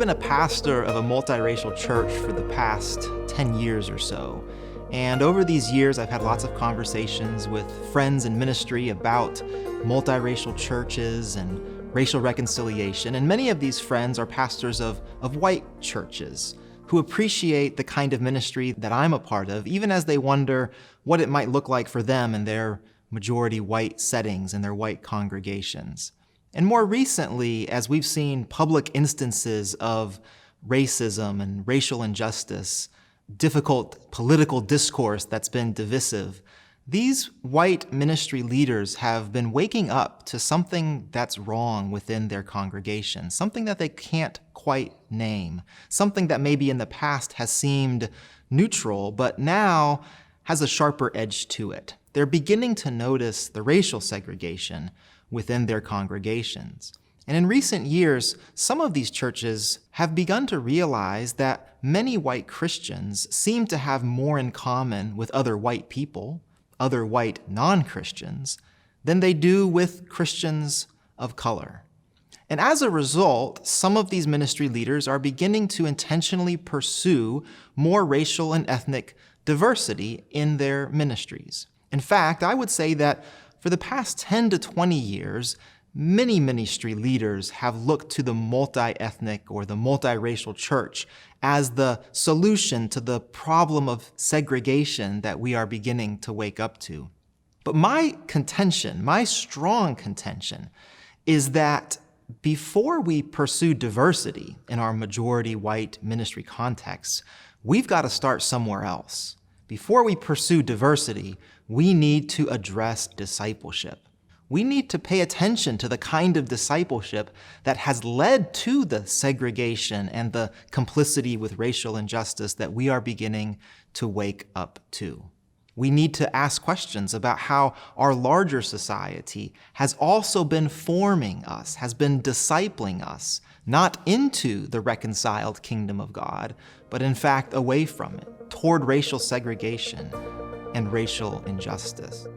been a pastor of a multiracial church for the past 10 years or so. And over these years, I've had lots of conversations with friends in ministry about multiracial churches and racial reconciliation. And many of these friends are pastors of white churches who appreciate the kind of ministry that I'm a part of, even as they wonder what it might look like for them in their majority white settings and their white congregations. And more recently, as we've seen public instances of racism and racial injustice, difficult political discourse that's been divisive, these white ministry leaders have been waking up to something that's wrong within their congregation, something that they can't quite name, something that maybe in the past has seemed neutral, but now has a sharper edge to it. They're beginning to notice the racial segregation within their congregations. And in recent years, some of these churches have begun to realize that many white Christians seem to have more in common with other white people, other white non-Christians, than they do with Christians of color. And as a result, some of these ministry leaders are beginning to intentionally pursue more racial and ethnic diversity in their ministries. In fact, I would say that for the past 10 to 20 years, many ministry leaders have looked to the multi-ethnic or the multiracial church as the solution to the problem of segregation that we are beginning to wake up to. But my contention, my strong contention, is that before we pursue diversity in our majority white ministry contexts, we've got to start somewhere else. Before we pursue diversity, we need to address discipleship. We need to pay attention to the kind of discipleship that has led to the segregation and the complicity with racial injustice that we are beginning to wake up to. We need to ask questions about how our larger society has also been forming us, has been discipling us, not into the reconciled kingdom of God, but in fact away from it, toward racial segregation and racial injustice.